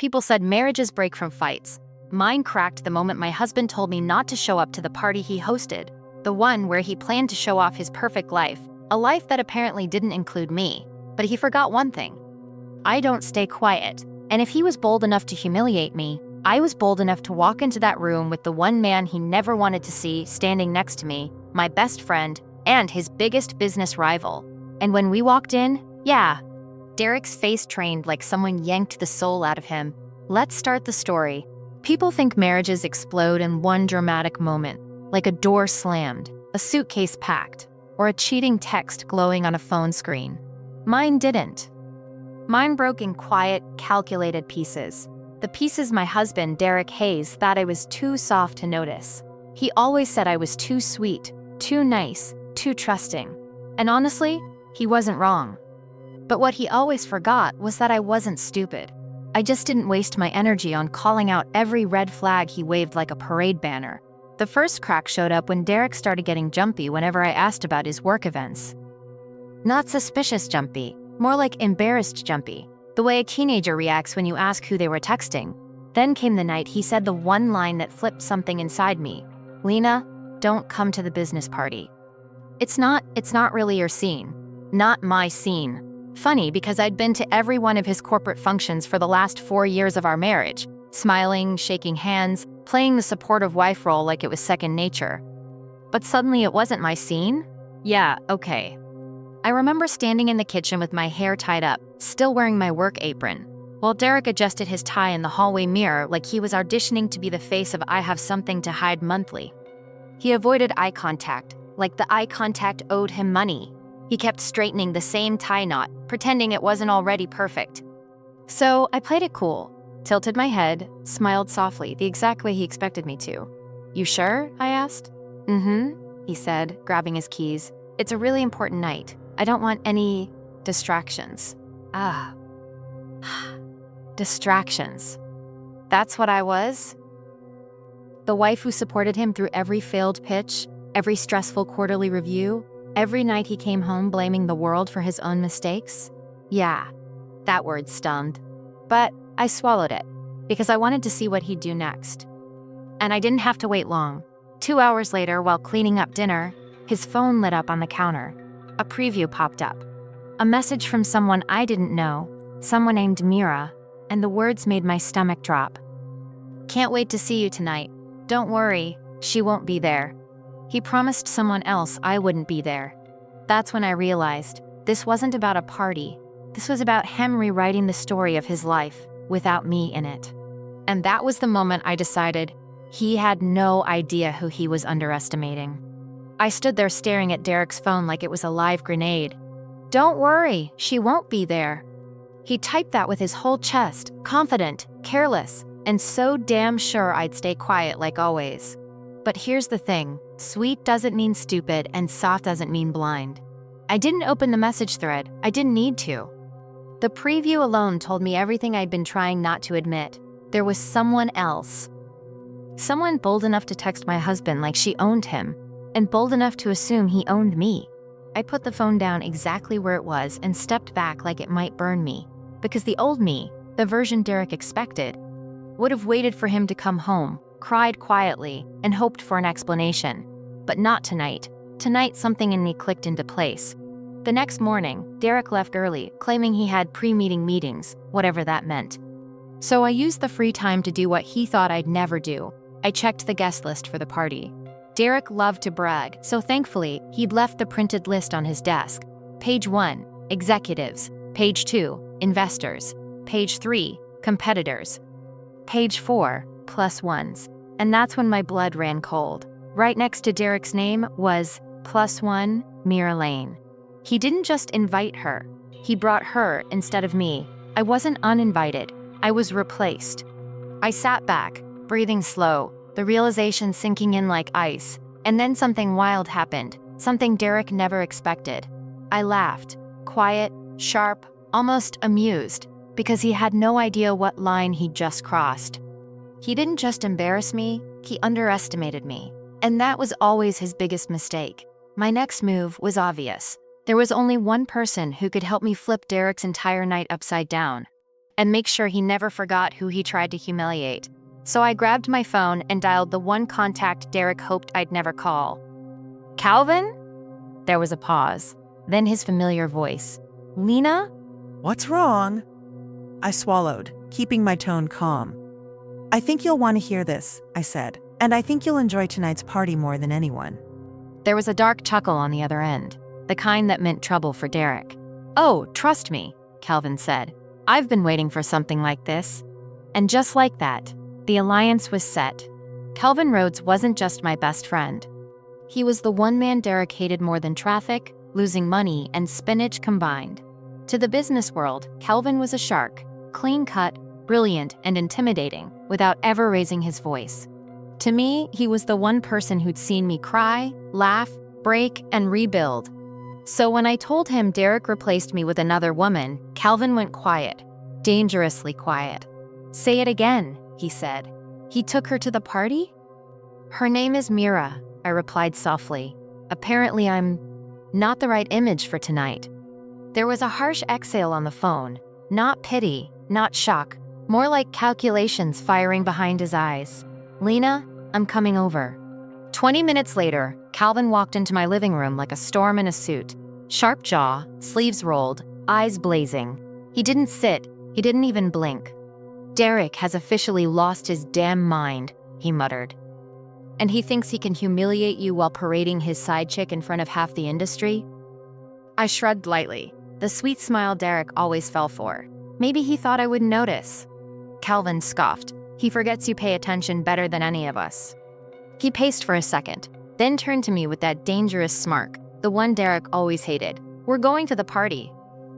People said marriages break from fights. Mine cracked the moment my husband told me not to show up to the party he hosted, the one where he planned to show off his perfect life, a life that apparently didn't include me. But he forgot one thing. I don't stay quiet, and if he was bold enough to humiliate me, I was bold enough to walk into that room with the one man he never wanted to see standing next to me, my best friend, and his biggest business rival. And when we walked in, Derek's face trained like someone yanked the soul out of him. Let's start the story. People think marriages explode in one dramatic moment, like a door slammed, a suitcase packed, or a cheating text glowing on a phone screen. Mine didn't. Mine broke in quiet, calculated pieces. The pieces my husband, Derek Hayes, thought I was too soft to notice. He always said I was too sweet, too nice, too trusting. And honestly, he wasn't wrong. But what he always forgot was that I wasn't stupid. I just didn't waste my energy on calling out every red flag he waved like a parade banner. The first crack showed up when Derek started getting jumpy whenever I asked about his work events. Not suspicious jumpy, more like embarrassed jumpy, the way a teenager reacts when you ask who they were texting. Then came the night he said the one line that flipped something inside me. Lena, don't come to the business party. It's not really your scene. Not my scene. Funny because I'd been to every one of his corporate functions for the last 4 years of our marriage, smiling, shaking hands, playing the supportive wife role like it was second nature. But suddenly it wasn't my scene? Yeah, okay. I remember standing in the kitchen with my hair tied up, still wearing my work apron, while Derek adjusted his tie in the hallway mirror like he was auditioning to be the face of I Have Something to Hide Monthly. He avoided eye contact, like the eye contact owed him money. He kept straightening the same tie knot, pretending it wasn't already perfect. So I played it cool, tilted my head, smiled softly, the exact way he expected me to. You sure? I asked. He said, grabbing his keys. It's a really important night. I don't want any distractions. Distractions. That's what I was? The wife who supported him through every failed pitch, every stressful quarterly review, every night he came home blaming the world for his own mistakes? Yeah, that word stung. But I swallowed it, because I wanted to see what he'd do next. And I didn't have to wait long. 2 hours later, while cleaning up dinner, his phone lit up on the counter. A preview popped up. A message from someone I didn't know, someone named Mira, and the words made my stomach drop. Can't wait to see you tonight. Don't worry, she won't be there. He promised someone else I wouldn't be there. That's when I realized this wasn't about a party. This was about him rewriting the story of his life without me in it. And that was the moment I decided he had no idea who he was underestimating. I stood there staring at Derek's phone like it was a live grenade. Don't worry, she won't be there. He typed that with his whole chest, confident, careless, and so damn sure I'd stay quiet like always. But here's the thing, sweet doesn't mean stupid and soft doesn't mean blind. I didn't open the message thread, I didn't need to. The preview alone told me everything I'd been trying not to admit. There was someone else. Someone bold enough to text my husband like she owned him, and bold enough to assume he owned me. I put the phone down exactly where it was and stepped back like it might burn me, because the old me, the version Derek expected, would have waited for him to come home, cried quietly, and hoped for an explanation. But not tonight. Tonight something in me clicked into place. The next morning, Derek left early, claiming he had pre-meeting meetings, whatever that meant. So I used the free time to do what he thought I'd never do. I checked the guest list for the party. Derek loved to brag, so thankfully, he'd left the printed list on his desk. Page 1, executives. Page 2, investors. Page 3, competitors. Page 4, plus ones. And that's when my blood ran cold. Right next to Derek's name was +1, Mira Lane. He didn't just invite her. He brought her instead of me. I wasn't uninvited. I was replaced. I sat back, breathing slow, the realization sinking in like ice. And then something wild happened, something Derek never expected. I laughed, quiet, sharp, almost amused, because he had no idea what line he'd just crossed. He didn't just embarrass me, he underestimated me. And that was always his biggest mistake. My next move was obvious. There was only one person who could help me flip Derek's entire night upside down. and make sure he never forgot who he tried to humiliate. So I grabbed my phone and dialed the one contact Derek hoped I'd never call. "Calvin?" There was a pause. Then his familiar voice. "Lena?" "What's wrong?" I swallowed, keeping my tone calm. "I think you'll want to hear this," I said, "and I think you'll enjoy tonight's party more than anyone." There was a dark chuckle on the other end, the kind that meant trouble for Derek. "Oh, trust me," Calvin said. "I've been waiting for something like this." And just like that, the alliance was set. Calvin Rhodes wasn't just my best friend. He was the one man Derek hated more than traffic, losing money, and spinach combined. To the business world, Calvin was a shark, clean-cut, brilliant, and intimidating, without ever raising his voice. To me, he was the one person who'd seen me cry, laugh, break, and rebuild. So when I told him Derek replaced me with another woman, Calvin went quiet, dangerously quiet. "Say it again," he said. "He took her to the party?" "Her name is Mira," I replied softly. "Apparently I'm not the right image for tonight." There was a harsh exhale on the phone, not pity, not shock, more like calculations firing behind his eyes. "Lena, I'm coming over." 20 minutes later, Calvin walked into my living room like a storm in a suit. Sharp jaw, sleeves rolled, eyes blazing. He didn't sit, he didn't even blink. "Derek has officially lost his damn mind," he muttered. "And he thinks he can humiliate you while parading his side chick in front of half the industry?" I shrugged lightly, the sweet smile Derek always fell for. Maybe he thought I wouldn't notice. Calvin scoffed. "He forgets you pay attention better than any of us." He paced for a second, then turned to me with that dangerous smirk, the one Derek always hated. "We're going to the party."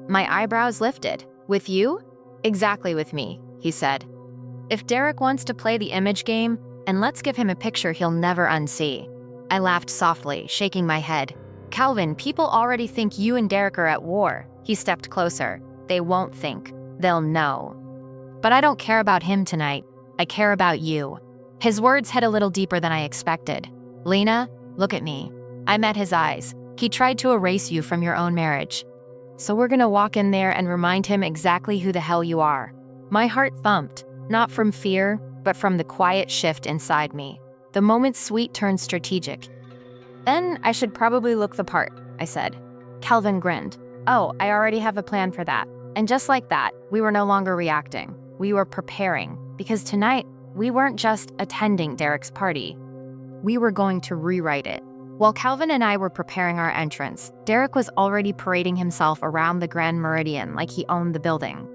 My eyebrows lifted. "With you?" "Exactly with me," he said. "If Derek wants to play the image game, and let's give him a picture he'll never unsee." I laughed softly, shaking my head. "Calvin, people already think you and Derek are at war." He stepped closer. "They won't think. They'll know. But I don't care about him tonight. I care about you." His words hit a little deeper than I expected. "Lena, look at me." I met his eyes. "He tried to erase you from your own marriage. So we're gonna walk in there and remind him exactly who the hell you are." My heart thumped, not from fear, but from the quiet shift inside me. The moment sweet turned strategic. "Then I should probably look the part," I said. Calvin grinned. "Oh, I already have a plan for that." And just like that, we were no longer reacting. We were preparing, because tonight, we weren't just attending Derek's party. We were going to rewrite it. While Calvin and I were preparing our entrance, Derek was already parading himself around the Grand Meridian like he owned the building.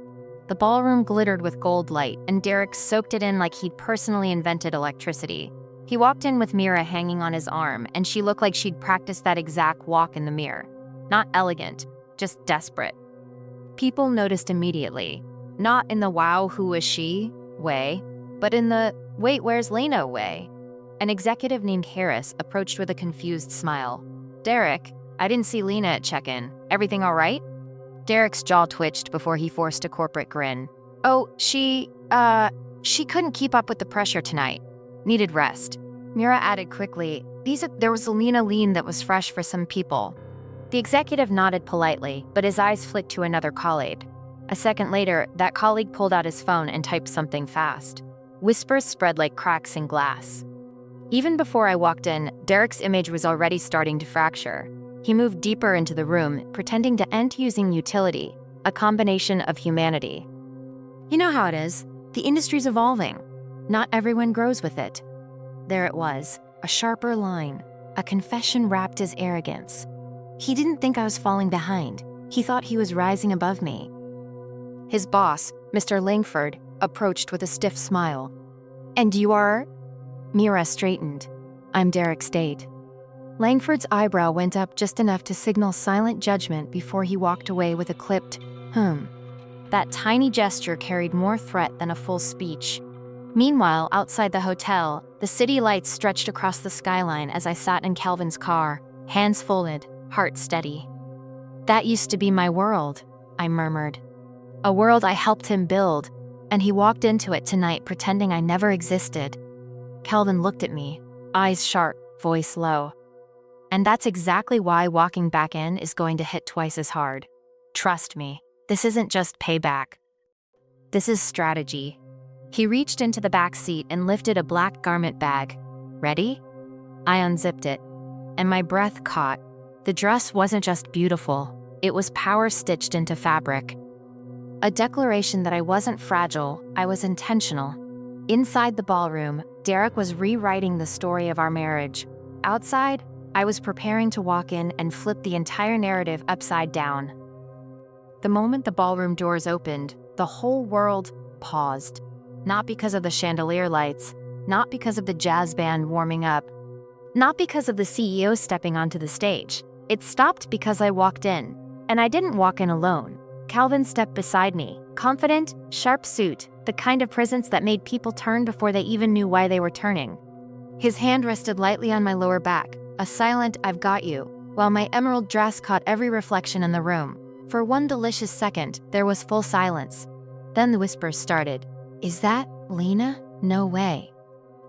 The ballroom glittered with gold light, and Derek soaked it in like he'd personally invented electricity. He walked in with Mira hanging on his arm, and she looked like she'd practiced that exact walk in the mirror. Not elegant, just desperate. People noticed immediately, not in the "wow, who is she" way, but in the "wait, where's Lena" way. An executive named Harris approached with a confused smile. "Derek, I didn't see Lena at check-in. Everything all right?" Derek's jaw twitched before he forced a corporate grin. "Oh, she couldn't keep up with the pressure tonight. Needed rest." Mira added quickly, "There was a Lena lean that was fresh for some people." The executive nodded politely, but his eyes flicked to another colleague. A second later, that colleague pulled out his phone and typed something fast. Whispers spread like cracks in glass. Even before I walked in, Derek's image was already starting to fracture. He moved deeper into the room, pretending to end using utility, a combination of humanity. "You know how it is. The industry's evolving. Not everyone grows with it." There it was, a sharper line, a confession wrapped as arrogance. He didn't think I was falling behind. He thought he was rising above me. His boss, Mr. Langford, approached with a stiff smile. "And you are?" Mira straightened. "I'm Derek State." Langford's eyebrow went up just enough to signal silent judgment before he walked away with a clipped, That tiny gesture carried more threat than a full speech. Meanwhile, outside the hotel, the city lights stretched across the skyline as I sat in Calvin's car, hands folded, heart steady. "That used to be my world," I murmured. "A world I helped him build, and he walked into it tonight pretending I never existed." Calvin looked at me, eyes sharp, voice low. "And that's exactly why walking back in is going to hit twice as hard. Trust me, this isn't just payback." This is strategy. He reached into the back seat and lifted a black garment bag. Ready? I unzipped it, and my breath caught. The dress wasn't just beautiful, it was power stitched into fabric. A declaration that I wasn't fragile, I was intentional. Inside the ballroom, Derek was rewriting the story of our marriage. Outside, I was preparing to walk in and flip the entire narrative upside down. The moment the ballroom doors opened, the whole world paused. Not because of the chandelier lights, not because of the jazz band warming up, not because of the CEO stepping onto the stage. It stopped because I walked in. And I didn't walk in alone. Calvin stepped beside me, confident, sharp suit, the kind of presence that made people turn before they even knew why they were turning. His hand rested lightly on my lower back, a silent "I've got you," while my emerald dress caught every reflection in the room. For one delicious second, there was full silence. Then the whispers started. "Is that Lena? No way.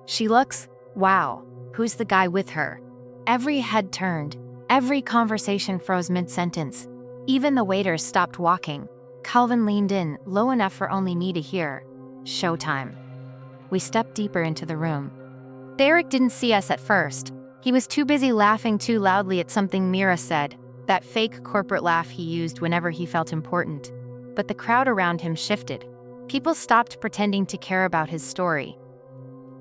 She looks, wow, who's the guy with her?" Every head turned. Every conversation froze mid-sentence. Even the waiters stopped walking. Calvin leaned in, low enough for only me to hear. Showtime. We stepped deeper into the room. Derek didn't see us at first. He was too busy laughing too loudly at something Mira said, that fake corporate laugh he used whenever he felt important. But the crowd around him shifted. People stopped pretending to care about his story.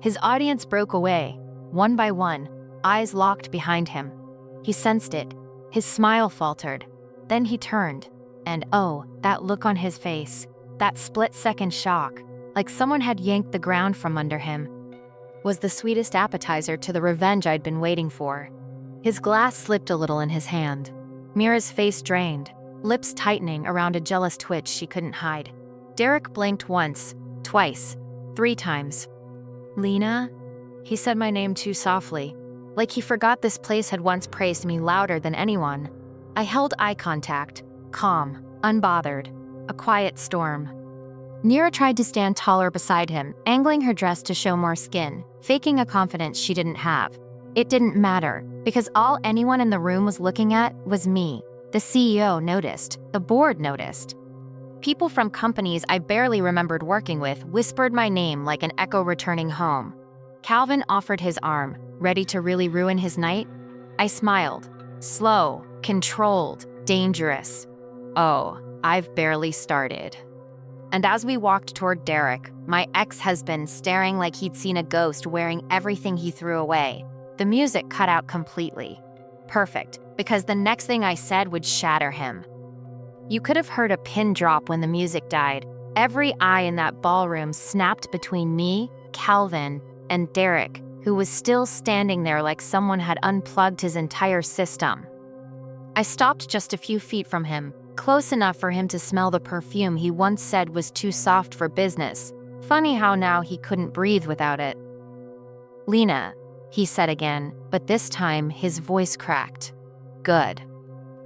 His audience broke away, one by one, eyes locked behind him. He sensed it. His smile faltered. Then he turned, and oh, that look on his face, that split-second shock, like someone had yanked the ground from under him, was the sweetest appetizer to the revenge I'd been waiting for. His glass slipped a little in his hand. Mira's face drained, lips tightening around a jealous twitch she couldn't hide. Derek blinked once, twice, 3 times. "Lena?" He said my name too softly, like he forgot this place had once praised me louder than anyone. I held eye contact, calm, unbothered, a quiet storm. Mira tried to stand taller beside him, angling her dress to show more skin, faking a confidence she didn't have. It didn't matter, because all anyone in the room was looking at was me. The CEO noticed, the board noticed. People from companies I barely remembered working with whispered my name like an echo returning home. Calvin offered his arm, ready to really ruin his night. I smiled. Slow, controlled, dangerous. Oh, I've barely started. And as we walked toward Derek, my ex-husband staring like he'd seen a ghost wearing everything he threw away, the music cut out completely. Perfect, because the next thing I said would shatter him. You could have heard a pin drop when the music died. Every eye in that ballroom snapped between me, Calvin, and Derek, who was still standing there like someone had unplugged his entire system. I stopped just a few feet from him, close enough for him to smell the perfume he once said was too soft for business. Funny how now he couldn't breathe without it. "Lena," he said again, but this time his voice cracked. "Good."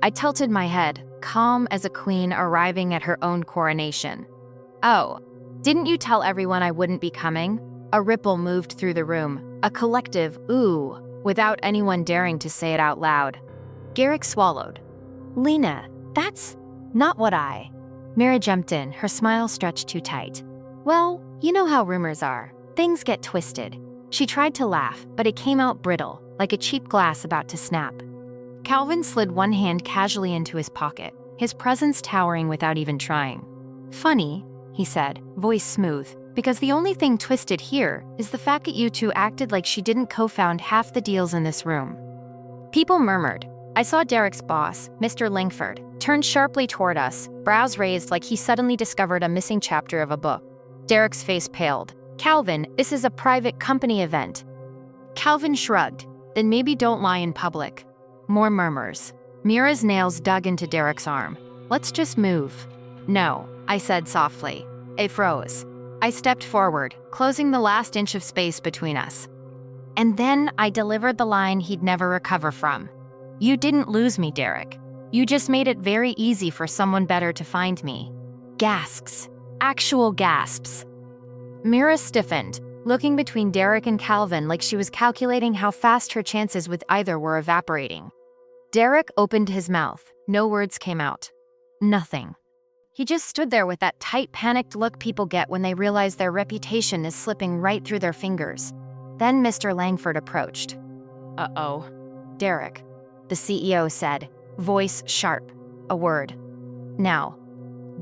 I tilted my head, calm as a queen arriving at her own coronation. "Oh, didn't you tell everyone I wouldn't be coming?" A ripple moved through the room, a collective "ooh," without anyone daring to say it out loud. Garrick swallowed. "Lena, that's not what I..." Mira jumped in, her smile stretched too tight. "Well, you know how rumors are. Things get twisted." She tried to laugh, but it came out brittle, like a cheap glass about to snap. Calvin slid one hand casually into his pocket, his presence towering without even trying. "Funny," he said, voice smooth, "because the only thing twisted here is the fact that you two acted like she didn't co-found half the deals in this room." People murmured. I saw Derek's boss, Mr. Langford, turn sharply toward us, brows raised like he suddenly discovered a missing chapter of a book. Derek's face paled. "Calvin, this is a private company event." Calvin shrugged. "Then maybe don't lie in public." More murmurs. Mira's nails dug into Derek's arm. "Let's just move." "No," I said softly. It froze. I stepped forward, closing the last inch of space between us. And then I delivered the line he'd never recover from. "You didn't lose me, Derek. You just made it very easy for someone better to find me." Gasps. Actual gasps. Mira stiffened, looking between Derek and Calvin like she was calculating how fast her chances with either were evaporating. Derek opened his mouth. No words came out. Nothing. He just stood there with that tight, panicked look people get when they realize their reputation is slipping right through their fingers. Then Mr. Langford approached. "Uh-oh." "Derek," the CEO said, voice sharp. "A word. Now."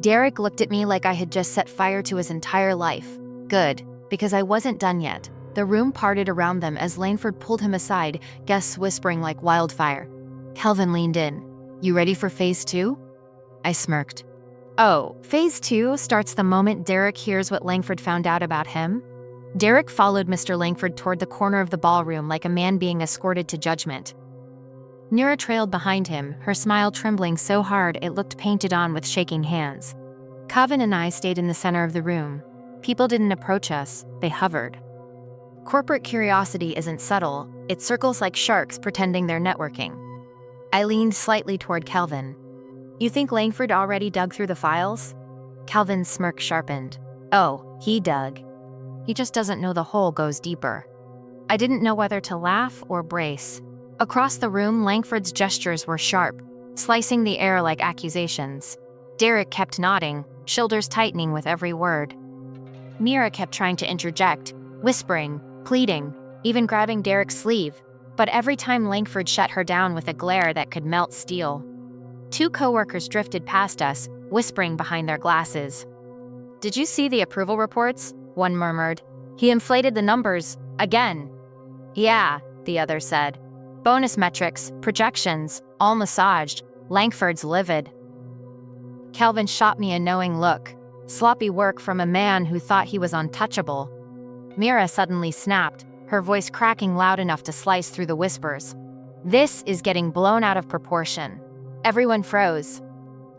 Derek looked at me like I had just set fire to his entire life. Good, because I wasn't done yet. The room parted around them as Langford pulled him aside, guests whispering like wildfire. Calvin leaned in. "You ready for phase 2? I smirked. "Oh, phase 2 starts the moment Derek hears what Langford found out about him." Derek followed Mr. Langford toward the corner of the ballroom like a man being escorted to judgment. Nira trailed behind him, her smile trembling so hard it looked painted on with shaking hands. Calvin and I stayed in the center of the room. People didn't approach us, they hovered. Corporate curiosity isn't subtle, it circles like sharks pretending they're networking. I leaned slightly toward Calvin. "You think Langford already dug through the files?" Calvin's smirk sharpened. "Oh, he dug. He just doesn't know the hole goes deeper." I didn't know whether to laugh or brace. Across the room, Langford's gestures were sharp, slicing the air like accusations. Derek kept nodding, shoulders tightening with every word. Mira kept trying to interject, whispering, pleading, even grabbing Derek's sleeve, but every time Langford shut her down with a glare that could melt steel. 2 coworkers drifted past us, whispering behind their glasses. "Did you see the approval reports?" one murmured. "He inflated the numbers, again." "Yeah," the other said. "Bonus metrics, projections, all massaged. Langford's livid." Calvin shot me a knowing look. Sloppy work from a man who thought he was untouchable. Mira suddenly snapped, her voice cracking loud enough to slice through the whispers. "This is getting blown out of proportion." Everyone froze.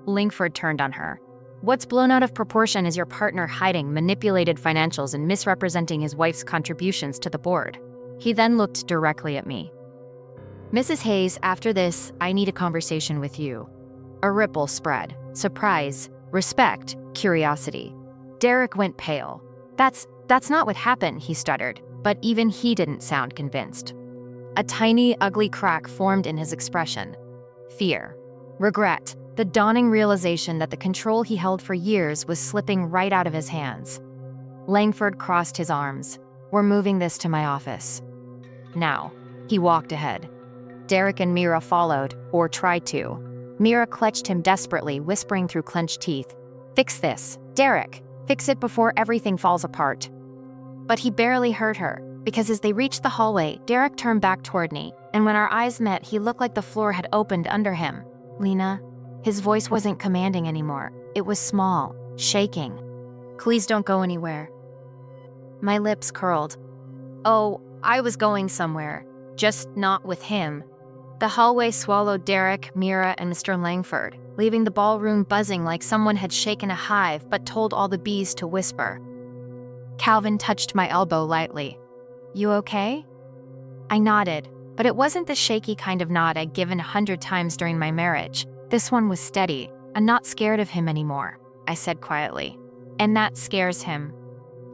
Langford turned on her. "What's blown out of proportion is your partner hiding manipulated financials and misrepresenting his wife's contributions to the board." He then looked directly at me. "Mrs. Hayes, after this, I need a conversation with you." A ripple spread. Surprise, respect, curiosity. Derek went pale. That's not what happened," he stuttered, but even he didn't sound convinced. A tiny, ugly crack formed in his expression. Fear. Regret. The dawning realization that the control he held for years was slipping right out of his hands. Langford crossed his arms. "We're moving this to my office." Now. He walked ahead. Derek and Mira followed, or tried to. Mira clutched him desperately, whispering through clenched teeth. "Fix this. Derek, fix it before everything falls apart." But he barely heard her, because as they reached the hallway, Derek turned back toward me, and when our eyes met, he looked like the floor had opened under him. "Lena." His voice wasn't commanding anymore. It was small, shaking. "Please don't go anywhere." My lips curled. "Oh, I was going somewhere, just not with him." The hallway swallowed Derek, Mira, and Mr. Langford, leaving the ballroom buzzing like someone had shaken a hive but told all the bees to whisper. Calvin touched my elbow lightly. "You okay?" I nodded, but it wasn't the shaky kind of nod I'd given 100 times during my marriage. This one was steady. "I'm not scared of him anymore," I said quietly. "And that scares him."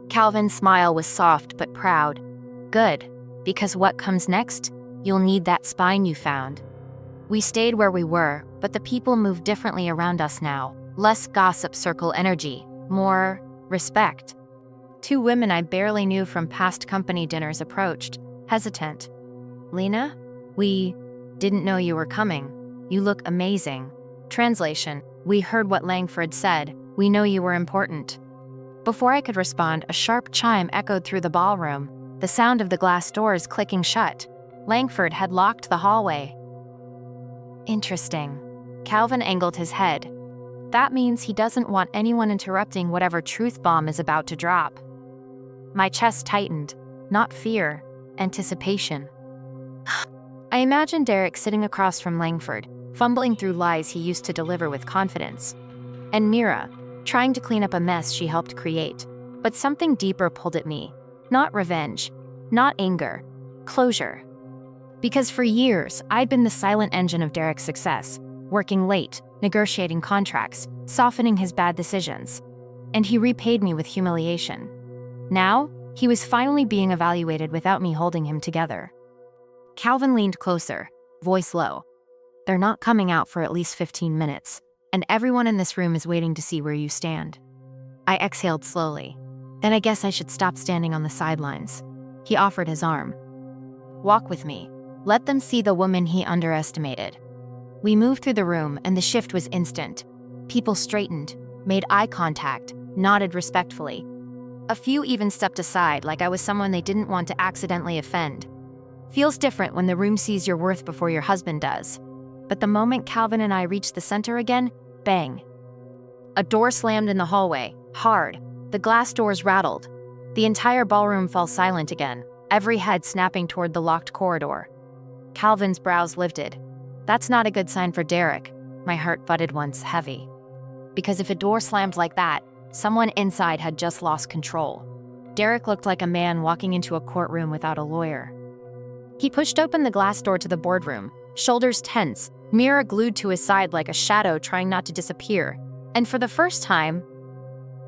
Calvin's smile was soft but proud. "Good, because what comes next? You'll need that spine you found." We stayed where we were, but the people moved differently around us now. Less gossip circle energy, more respect. 2 women I barely knew from past company dinners approached, hesitant. "Lena, we didn't know you were coming. You look amazing." Translation: "We heard what Langford said. We know you were important." Before I could respond, a sharp chime echoed through the ballroom, the sound of the glass doors clicking shut. Langford had locked the hallway. Interesting. Calvin angled his head. That means he doesn't want anyone interrupting whatever truth bomb is about to drop. My chest tightened, not fear, anticipation. I imagined Derek sitting across from Langford, fumbling through lies he used to deliver with confidence. And Mira, trying to clean up a mess she helped create. But something deeper pulled at me. Not revenge, not anger, closure. Because for years, I'd been the silent engine of Derek's success, working late, negotiating contracts, softening his bad decisions. And he repaid me with humiliation. Now, he was finally being evaluated without me holding him together. Calvin leaned closer, voice low. "They're not coming out for at least 15 minutes. and everyone in this room is waiting to see where you stand. I exhaled slowly. Then I guess I should stop standing on the sidelines. He offered his arm. Walk with me. Let them see the woman he underestimated. We moved through the room, and the shift was instant. People straightened, made eye contact, nodded respectfully. A few even stepped aside like I was someone they didn't want to accidentally offend. Feels different when the room sees your worth before your husband does. But the moment Calvin and I reached the center again, bang. A door slammed in the hallway, hard. The glass doors rattled. The entire ballroom fell silent again, every head snapping toward the locked corridor. Calvin's brows lifted. That's not a good sign for Derek. My heart butted once, heavy. Because if a door slammed like that, someone inside had just lost control. Derek looked like a man walking into a courtroom without a lawyer. He pushed open the glass door to the boardroom, shoulders tense, mirror glued to his side like a shadow trying not to disappear. And for the first time,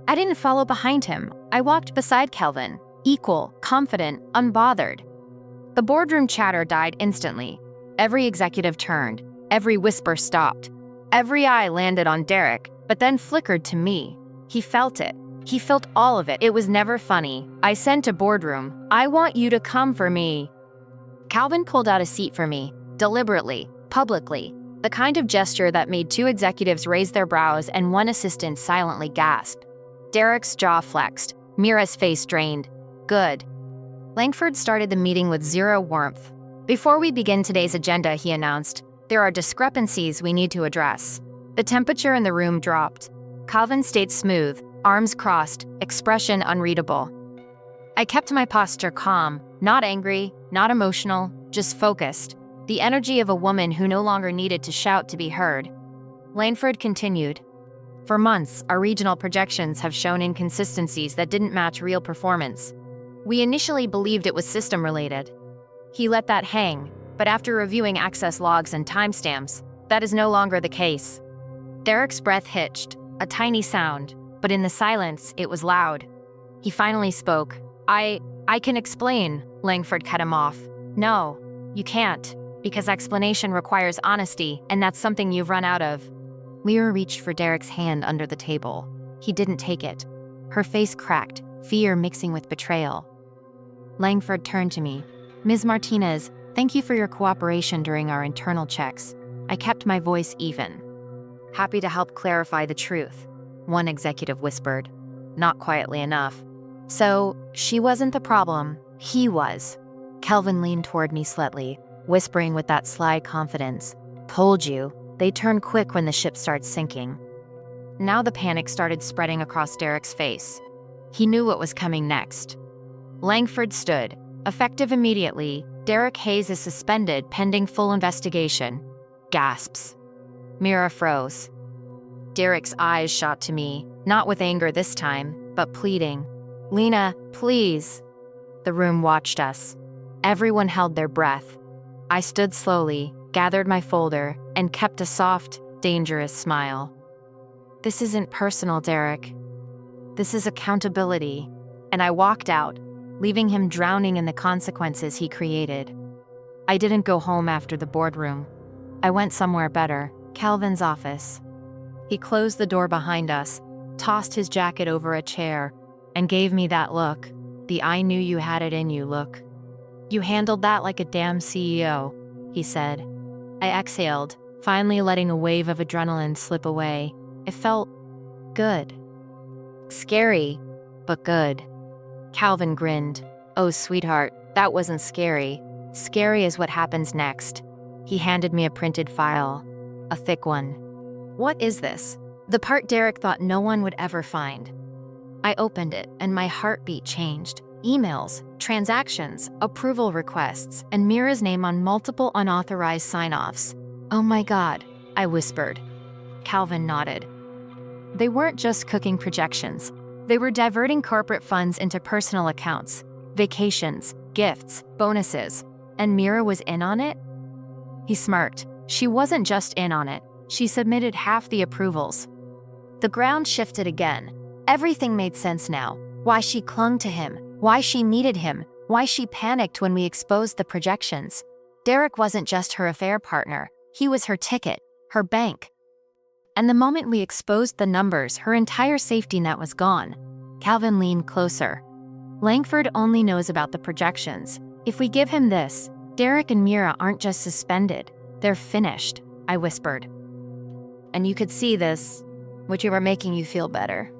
I didn't follow behind him. I walked beside Calvin, equal, confident, unbothered. The boardroom chatter died instantly. Every executive turned, every whisper stopped. Every eye landed on Derek, but then flickered to me. He felt it. He felt all of it. It was never funny. I sent a boardroom. I want you to come for me. Calvin pulled out a seat for me, deliberately, publicly, the kind of gesture that made two executives raise their brows and one assistant silently gasp. Derek's jaw flexed, Mira's face drained. Good. Langford started the meeting with zero warmth. Before we begin today's agenda, he announced, there are discrepancies we need to address. The temperature in the room dropped. Calvin stayed smooth, arms crossed, expression unreadable. I kept my posture calm, not angry, not emotional, just focused. The energy of a woman who no longer needed to shout to be heard. Langford continued. For months, our regional projections have shown inconsistencies that didn't match real performance. We initially believed it was system-related. He let that hang, but after reviewing access logs and timestamps, that is no longer the case. Derek's breath hitched, a tiny sound, but in the silence, it was loud. He finally spoke. I can explain, Langford cut him off. No, you can't, because explanation requires honesty, and that's something you've run out of. Lyra reached for Derek's hand under the table. He didn't take it. Her face cracked, fear mixing with betrayal. Langford turned to me. Ms. Martinez, thank you for your cooperation during our internal checks. I kept my voice even. Happy to help clarify the truth, one executive whispered, not quietly enough. So, she wasn't the problem, he was. Kelvin leaned toward me slightly, whispering with that sly confidence. Told you, they turn quick when the ship starts sinking. Now the panic started spreading across Derek's face. He knew what was coming next. Langford stood. Effective immediately, Derek Hayes is suspended pending full investigation. Gasps. Mira froze. Derek's eyes shot to me, not with anger this time, but pleading. Lena, please. The room watched us. Everyone held their breath. I stood slowly, gathered my folder, and kept a soft, dangerous smile. This isn't personal, Derek. This is accountability. And I walked out, leaving him drowning in the consequences he created. I didn't go home after the boardroom. I went somewhere better, Calvin's office. He closed the door behind us, tossed his jacket over a chair, and gave me that look, the I knew you had it in you look. You handled that like a damn CEO, he said. I exhaled, finally letting a wave of adrenaline slip away. It felt good. Scary, but good. Calvin grinned. Oh, sweetheart, that wasn't scary. Scary is what happens next. He handed me a printed file, a thick one. What is this? The part Derek thought no one would ever find. I opened it, and my heartbeat changed. Emails, transactions, approval requests, and Mira's name on multiple unauthorized sign-offs. Oh my God, I whispered. Calvin nodded. They weren't just cooking projections. They were diverting corporate funds into personal accounts, vacations, gifts, bonuses, and Mira was in on it? He smirked. She wasn't just in on it. She submitted half the approvals. The ground shifted again. Everything made sense now. Why she clung to him, why she needed him, why she panicked when we exposed the projections. Derek wasn't just her affair partner. He was her ticket, her bank. And the moment we exposed the numbers, her entire safety net was gone. Calvin leaned closer. Langford only knows about the projections. If we give him this, Derek and Mira aren't just suspended, they're finished, I whispered. And you could see this, which you were making you feel better.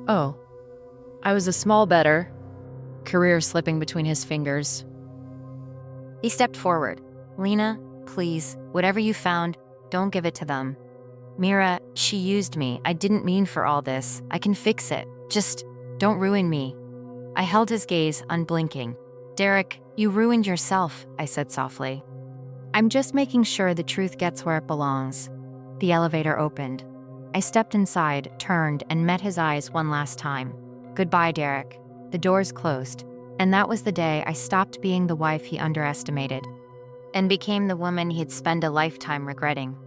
Oh, I was a small better, career slipping between his fingers. He stepped forward. Lena, please, whatever you found, don't give it to them. Mira, she used me. I didn't mean for all this. I can fix it. Just don't ruin me. I held his gaze, unblinking. Derek, you ruined yourself, I said softly. I'm just making sure the truth gets where it belongs. The elevator opened. I stepped inside, turned, and met his eyes one last time. Goodbye, Derek. The doors closed, and that was the day I stopped being the wife he underestimated and became the woman he'd spend a lifetime regretting.